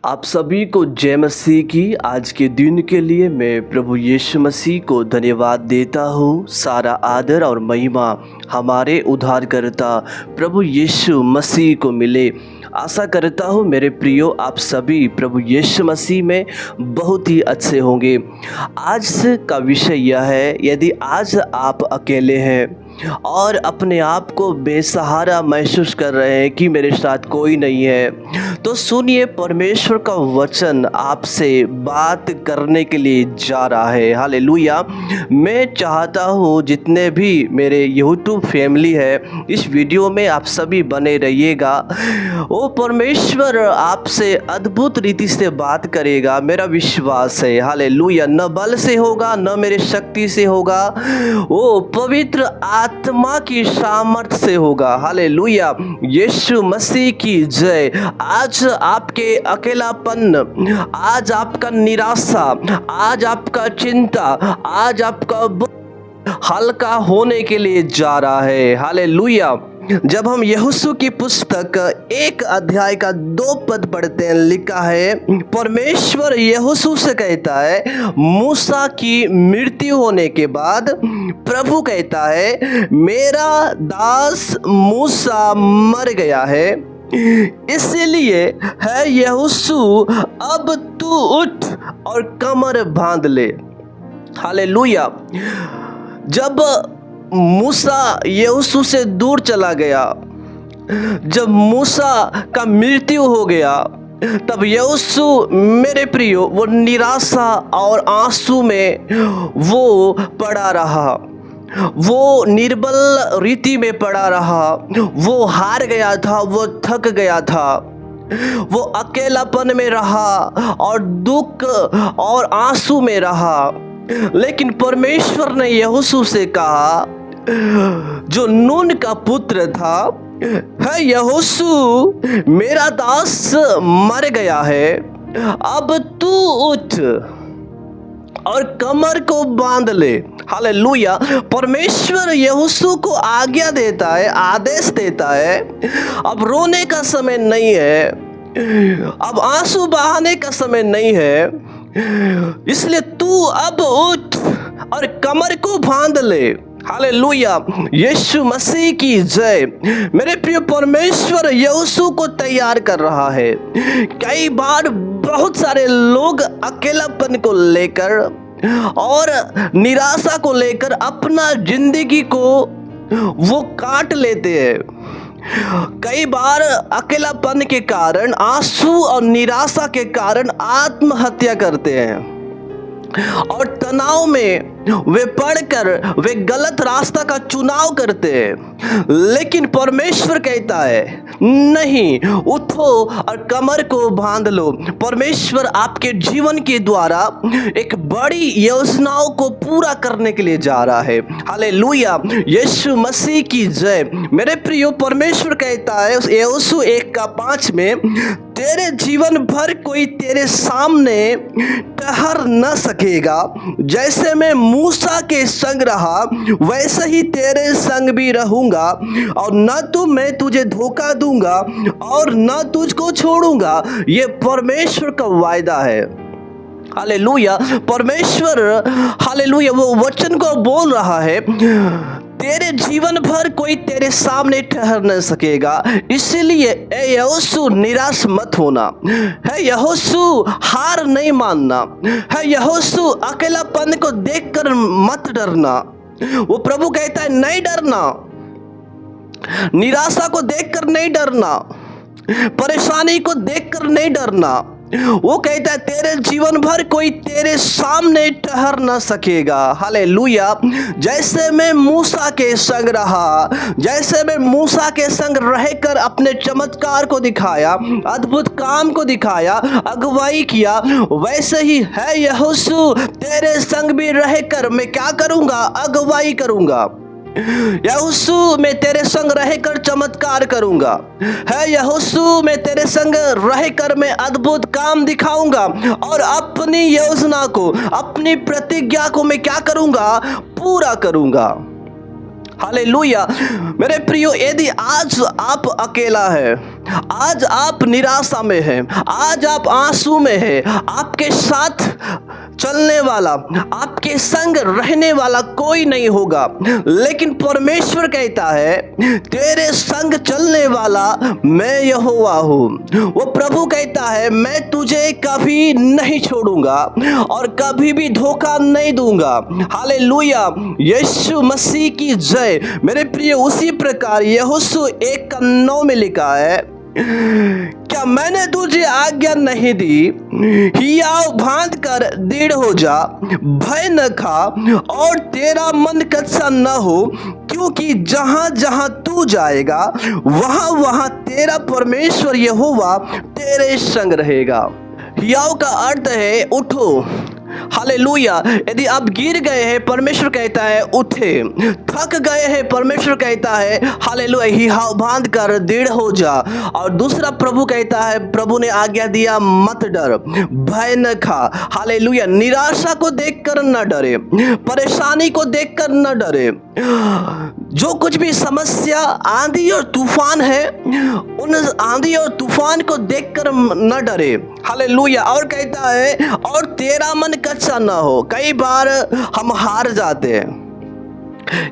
आप सभी को जय मसीह की। आज के दिन के लिए मैं प्रभु यीशु मसीह को धन्यवाद देता हूँ। सारा आदर और महिमा हमारे उद्धारकर्ता प्रभु यीशु मसीह को मिले। आशा करता हूँ मेरे प्रियो आप सभी प्रभु यीशु मसीह में बहुत ही अच्छे होंगे। आज का विषय यह है, यदि आज आप अकेले हैं और अपने आप को बेसहारा महसूस कर रहे हैं कि मेरे साथ कोई नहीं है, तो सुनिए, परमेश्वर का वचन आपसे बात करने के लिए जा रहा है। हालेलुया। मैं चाहता हूँ जितने भी मेरे यूट्यूब फैमिली है, इस वीडियो में आप सभी बने रहिएगा। वो परमेश्वर आपसे अद्भुत रीति से बात करेगा, मेरा विश्वास है। हालेलुया। न बल से होगा, न मेरे शक्ति से होगा, वो पवित्र आत्मा की सामर्थ्य से होगा। हालेलुया। यीशु मसीह की जय। आज आपके अकेलापन, आज आपका निराशा, आज आपका चिंता, आज आपका हल्का होने के लिए जा रहा है। हालेलुया। जब हम यहोशू की पुस्तक 1 अध्याय का 2 पद पढ़ते हैं, लिखा है, परमेश्वर यहोशू से कहता है, मूसा की मृत्यु होने के बाद प्रभु कहता है, मेरा दास मूसा मर गया है, इसलिए है यहोशू, अब तू उठ और कमर बांध ले। हालेलुया। जब मूसा यहोशू से दूर चला गया, जब मूसा का मृत्यु हो गया, तब यहोशू मेरे प्रियो वो निराशा और आंसू में वो पड़ा रहा, वो निर्बल रीति में पड़ा रहा, वो हार गया था, वो थक गया था, वो अकेलापन में रहा और दुख और आंसू में रहा। लेकिन परमेश्वर ने यहोशू से कहा, जो नून का पुत्र था, है यहोशू, मेरा दास मर गया है, अब तू उठ और कमर को बांध ले। हालेलुया। परमेश्वर यहोशू को आज्ञा देता है, आदेश देता है, अब रोने का समय नहीं है, अब आंसू बहाने का समय नहीं है, इसलिए तू अब उठ और कमर को बांध ले। हालेलुया। यीशु मसीह की जय। मेरे प्रिय, परमेश्वर यहोशू को तैयार कर रहा है। कई बार बहुत सारे लोग अकेलापन को लेकर और निराशा को लेकर अपना जिंदगी को वो काट लेते हैं। कई बार अकेलापन के कारण, आंसू और निराशा के कारण आत्महत्या करते हैं और तनाव में वे पढ़कर वे गलत रास्ता का चुनाव करते हैं। लेकिन परमेश्वर कहता है, नहीं, उठो और कमर को बांध लो। परमेश्वर आपके जीवन के द्वारा एक बड़ी योजनाओं को पूरा करने के लिए जा रहा है। हालेलुया। यीशु मसीह की जय। मेरे प्रियो, परमेश्वर कहता है यहोशू 1:5 में, तेरे जीवन भर कोई तेरे सामने ठहर न सकेगा, जैसे मैं मूसा के संग रहा वैसे ही तेरे संग भी रहूंगा, और न तो मैं तुझे धोखा दूंगा और न तुझको छोड़ूंगा। ये परमेश्वर का वायदा है। हालेलुया। परमेश्वर, हालेलुया, वो वचन को बोल रहा है, तेरे जीवन भर कोई तेरे सामने ठहर न सकेगा, इसलिए यहोशू निराश मत होना। है यहोशू, हार नहीं मानना। है यहोशू, अकेलापन को देखकर मत डरना। वो प्रभु कहता है, नहीं डरना, निराशा को देखकर नहीं डरना, परेशानी को देखकर नहीं डरना। वो कहता है, तेरे जीवन भर कोई तेरे सामने ठहर न सकेगा। हालेलुया। जैसे मैं मूसा के संग रहा, जैसे मैं मूसा के संग रहकर अपने चमत्कार को दिखाया, अद्भुत काम को दिखाया, अगुवाई किया, वैसे ही है यहोशू, तेरे संग भी रहकर मैं क्या करूंगा? अगुवाई करूंगा। यहोशू, मैं तेरे संग रहकर चमत्कार करूंगा। है यहोशू, मैं तेरे संग रहकर मैं अद्भुत काम दिखाऊंगा और अपनी योजना को, अपनी प्रतिज्ञा को मैं क्या करूंगा? पूरा करूंगा। हालेलुया। मेरे प्रियो, यदि आज आप अकेला है, आज आप निराशा में हैं, आज आप आंसू में हैं, आपके साथ चलने वाला, आपके संग रहने वाला कोई नहीं होगा, लेकिन परमेश्वर कहता है तेरे संग चलने वाला मैं यहोवा हूँ। वो प्रभु कहता है मैं तुझे कभी नहीं छोड़ूंगा और कभी भी धोखा नहीं दूंगा। हालेलुया, यीशु मसीह की जय। मेरे प्रिय, उसी प्रकार यहोशू 1:9 में लिखा है, क्या मैंने तुझे आज्ञा नहीं दी, हियाव बांध कर दृढ़ हो जा, भय न खा और तेरा मन कच्चा न हो, क्योंकि जहां जहां तू जाएगा वहां वहां तेरा परमेश्वर यहोवा तेरे संग रहेगा। हियाव का अर्थ है उठो। हालेलुया। यदि आप गिर गए हैं, परमेश्वर कहता है उठे। थक गए हैं, परमेश्वर कहता है हालेलुया हियाव बांध कर दृढ़ हो जा। और दूसरा प्रभु कहता है, प्रभु ने आज्ञा दिया मत डर, भय न खा। हालेलुया। निराशा को देखकर न डरे, परेशानी को देखकर न डरे। जो कुछ भी समस्या, आंधी और तूफान है, उन आंधी और तूफान को देखकर न डरे। हालेलुया। और कहता है और तेरा मन कच्चा ना हो। कई बार हम हार जाते हैं,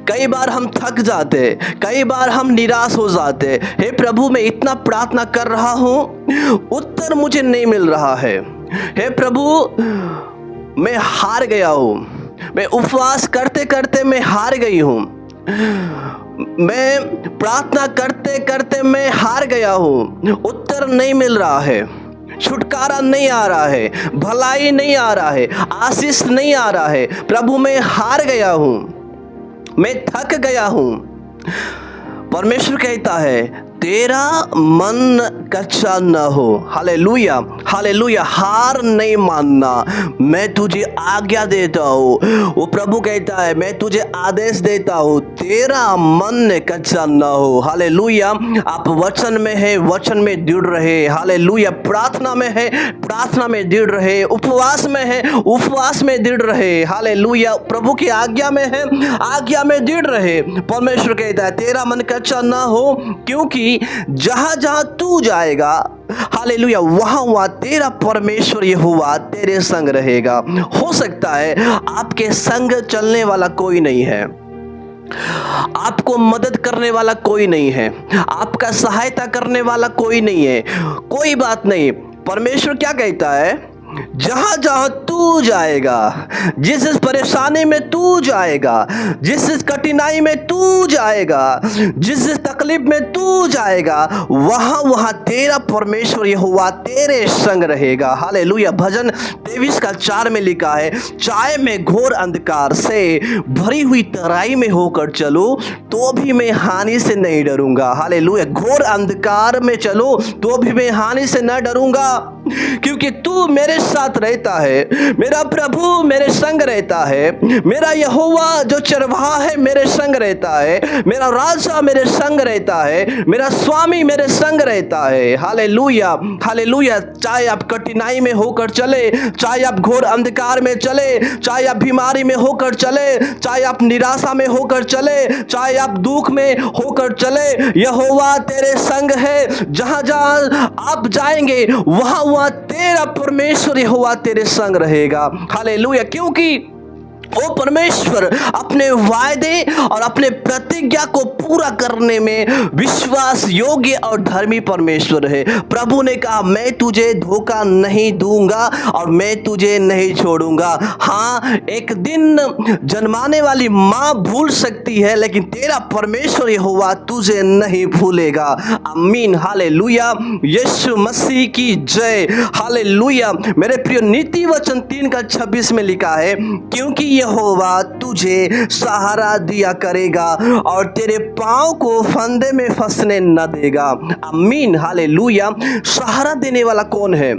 कई बार हम थक जाते, कई बार हम निराश हो जाते। हे प्रभु, मैं इतना प्रार्थना कर रहा हूँ, उत्तर मुझे नहीं मिल रहा है। हे प्रभु, मैं हार गया हूँ, मैं उपवास करते करते मैं हार गई हूँ, मैं प्रार्थना करते करते मैं हार गया हूँ, उत्तर नहीं मिल रहा है, छुटकारा नहीं आ रहा है, भलाई नहीं आ रहा है, आशीष नहीं आ रहा है। प्रभु, मैं हार गया हूँ, मैं थक गया हूँ। परमेश्वर कहता है तेरा मन कच्चा न हो। Hallelujah, hallelujah. हार नहीं मानना, मैं तुझे आज्ञा देता हूँ। वो प्रभु कहता है मैं तुझे आदेश देता हूँ, तेरा मन कच्चा न हो। हालेलुया। आप वचन में है, वचन में दृढ़ रहे। हालेलुया। प्रार्थना में है, प्रार्थना में दृढ़ रहे। उपवास में है, उपवास में दृढ़ रहे। हालेलुया। प्रभु की आज्ञा में है, आज्ञा में दृढ़ रहे। परमेश्वर कहता है तेरा मन कच्चा न हो, क्योंकि जहां जहां तू जाएगा, हालेलुया, वहां वहां तेरा परमेश्वर यहोवा तेरे संग रहेगा। हो सकता है आपके संग चलने वाला कोई नहीं है, आपको मदद करने वाला कोई नहीं है, आपका सहायता करने वाला कोई नहीं है। कोई बात नहीं, परमेश्वर क्या कहता है, जहां जहां तू जाएगा, जिस जिस परेशानी में तू जाएगा, जिस जिस कठिनाई में तू जाएगा, जिस जिस तकलीफ में तू जाएगा, वहां वहां तेरा परमेश्वर यहोवा तेरे संग रहेगा। हालेलुया। भजन 23:4 में लिखा है, चाहे मैं घोर अंधकार से भरी हुई तराई में होकर चलूं तो भी मैं हानि से नहीं डरूंगा। हालेलुया। घोर अंधकार में चलो तो भी मैं हानि से न डरूंगा, क्योंकि तू मेरे साथ रहता है। मेरा प्रभु मेरे संग रहता है, मेरा यहोवा जो चरवाहा है मेरे संग रहता है, मेरा राजा मेरे संग रहता है, मेरा स्वामी मेरे संग रहता है। Hallelujah, hallelujah. चाहे आप कठिनाई में होकर चले, चाहे आप घोर अंधकार में चले, चाहे आप बीमारी में होकर चले, चाहे आप निराशा में होकर चले, चाहे आप दुख में होकर चले, यहोवा तेरे संग है। जहां जहां आप जाएंगे वहां वहां तेरा परमेश्वर यहोवा तेरे संग रहेगा। हालेलुया। क्योंकि वो परमेश्वर अपने वायदे और अपने प्रतिज्ञा को पूरा करने में विश्वास योग्य और धर्मी परमेश्वर है। प्रभु ने कहा मैं तुझे धोखा नहीं दूंगा और मैं तुझे नहीं छोड़ूंगा। हाँ, एक दिन जन्माने वाली माँ भूल सकती है, लेकिन तेरा परमेश्वर यहोवा तुझे नहीं भूलेगा। आमीन। हालेलुया। यीशु मसीह की जय। हालेलुया। मेरे प्रिय, नीति वचन 3:26 में लिखा है, क्योंकि यहोवा तुझे सहारा दिया करेगा और तेरे पांव को फंदे में फंसने न देगा। आमीन। हालेलुया। सहारा देने वाला कौन है?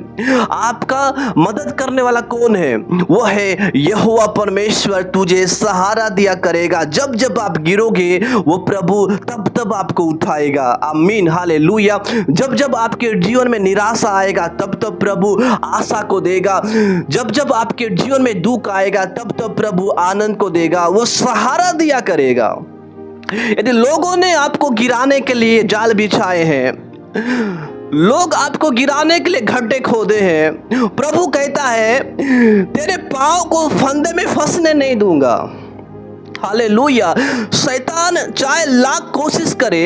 आपका मदद करने वाला कौन है? वो है यहोवा परमेश्वर तुझे सहारा दिया करेगा। जब जब आप गिरोगे वो प्रभु तब तब आपको उठाएगा। आमीन। हालेलुया। जब जब आपके जीवन में निराशा आएगा तब तब प्रभु आशा को देगा। जब जब आपके जीवन में दुख आएगा तब तब प्रभु आनंद को देगा। वो सहारा दिया करेगा। यदि लोगों ने आपको गिराने के लिए जाल बिछाए हैं, लोग आपको गिराने के लिए गड्ढे खोदे हैं, प्रभु कहता है तेरे पाँव को फंदे में फंसने नहीं दूंगा। हालेलुया। शैतान चाहे लाख कोशिश करे,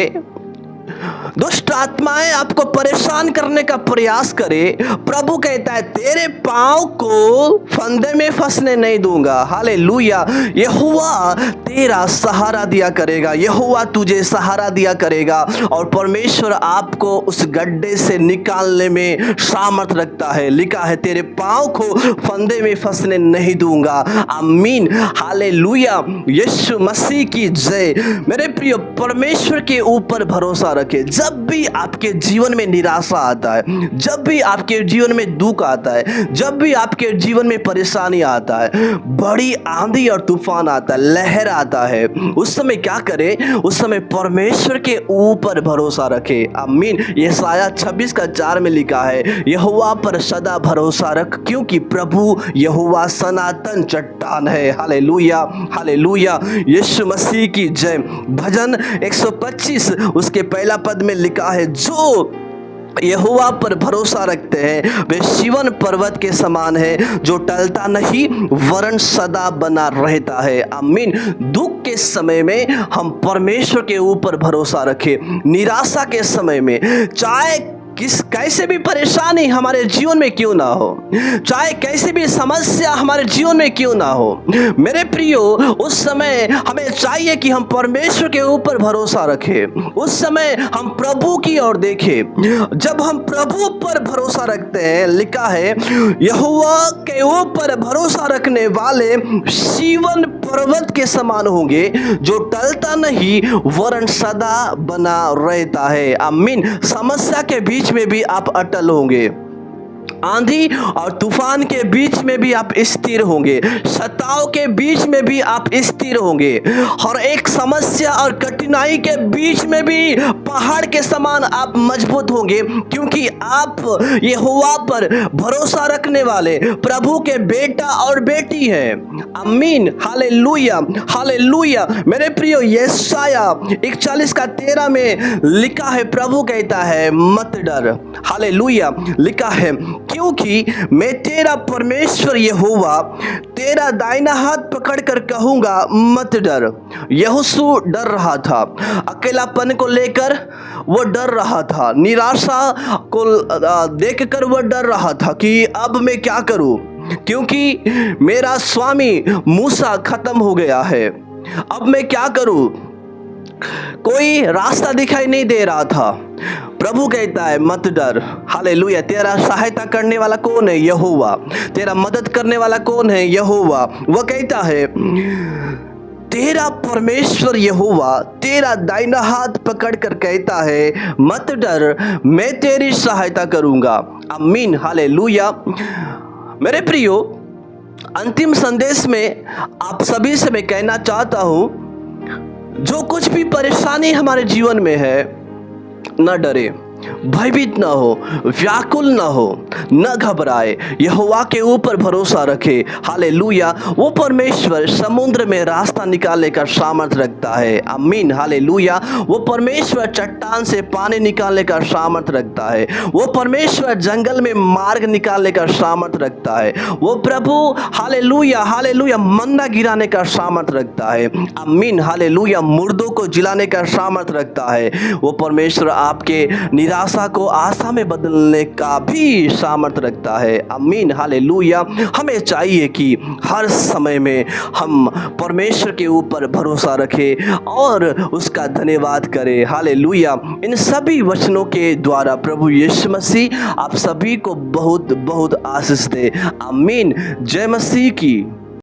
दुष्ट आत्माएं आपको परेशान करने का प्रयास करे, प्रभु कहता है तेरे पाँव को फंदे में फंसने नहीं दूंगा। हालेलुया। यहोवा तेरा सहारा दिया करेगा, यहोवा तुझे सहारा दिया करेगा और परमेश्वर आपको उस गड्ढे से निकालने में सामर्थ रखता है। लिखा है तेरे पाँव को फंदे में फंसने नहीं दूंगा। आमीन। हालेलुया। यीशु मसीह की जय। मेरे प्रिय, परमेश्वर के ऊपर भरोसा रखें। जब भी आपके जीवन में निराशा आता है, जब भी आपके जीवन में दुख आता है, जब भी आपके जीवन में परेशानी आता है, बड़ी आंधी और तूफान आता है, लहर आता है, उस समय क्या करें? उस समय परमेश्वर के ऊपर भरोसा रखें। आमीन। यशायाह 26:4 में लिखा है यहोवा पर सदा भरोसा रख, क्योंकि प्रभु यहोवा सनातन चट्टान है। हालेलुया। हालेलुया। यीशु मसीह की जय। भजन 125 उसके पहला पद में लिखा है जो यहोवा पर भरोसा रखते हैं वे सिय्योन पर्वत के समान है, जो टलता नहीं वरन सदा बना रहता है। आमीन। दुख के समय में हम परमेश्वर के ऊपर भरोसा रखें। निराशा के समय में, चाहे कैसे भी परेशानी हमारे जीवन में क्यों ना हो, चाहे कैसे भी समस्या हमारे जीवन में क्यों ना हो, मेरे प्रियो, उस समय हमें चाहिए कि हम परमेश्वर के ऊपर भरोसा रखें। उस समय हम प्रभु की ओर देखें। जब हम प्रभु पर भरोसा रखते हैं, लिखा है यहोवा के ऊपर भरोसा रखने वाले सिय्योन पर्वत के समान होंगे, जो टलता नहीं वरन सदा बना रहता है। आमीन। समस्या के बीच में भी आप अटल होंगे, आंधी और तूफान के बीच में भी आप स्थिर होंगे, सताव के बीच में भी आप स्थिर होंगे, और एक समस्या और कठिनाई के बीच में भी पहाड़ के समान आप मजबूत होंगे, क्योंकि आप यहोवा पर भरोसा रखने वाले प्रभु के बेटा और बेटी हैं। आमीन। हालेलुया। हालेलुया। मेरे प्रियो, यशायाह 41:13 में लिखा है, प्रभु कहता है मत डर। हालेलुया। लिखा है क्योंकि मैं तेरा परमेश्वर यहोवा तेरा दाहिना हाथ पकड़कर कहूंगा मत डर। यहोशू डर रहा था, अकेलापन को लेकर वो डर रहा था, निराशा को देखकर वो डर रहा था कि अब मैं क्या करूं, क्योंकि मेरा स्वामी मूसा खत्म हो गया है, अब मैं क्या करूं, कोई रास्ता दिखाई नहीं दे रहा था। प्रभु कहता है मत डर। हालेलुया। तेरा सहायता करने वाला कौन है? यहोवा। तेरा मदद करने वाला कौन है? यहोवा। वह कहता है तेरा परमेश्वर यहोवा तेरा दाहिना हाथ पकड़कर कहता है मत डर, मैं तेरी सहायता करूंगा। आमीन। हालेलुया। मेरे प्रियो, अंतिम संदेश में आप सभी से मैं कहना चाहता हूं, जो कुछ भी परेशानी हमारे जीवन में है, न डरे, भयभीत ना हो, व्याकुल ना हो, न घबराए, यहोवा के ऊपर भरोसा रखे। हालेलुया। वो परमेश्वर समुद्र में रास्ता निकालने का सामर्थ रखता है। आमीन। हालेलुया। वो परमेश्वर चट्टान से पानी निकालने का सामर्थ रखता है। वो परमेश्वर जंगल में मार्ग निकालने का सामर्थ रखता है। वो प्रभु हालेलुया हालेलुया मन्ना गिराने का सामर्थ रखता है। आमीन। हालेलुया। मुर्दों को जिलाने का सामर्थ रखता है। वो परमेश्वर आपके निराशा को आशा में बदलने का भी सामर्थ रखता है। आमीन। हालेलुया। हमें चाहिए कि हर समय में हम परमेश्वर के ऊपर भरोसा रखें और उसका धन्यवाद करें। हालेलुया। इन सभी वचनों के द्वारा प्रभु यीशु मसीह आप सभी को बहुत बहुत आशीष दे। आमीन। जय मसीह की।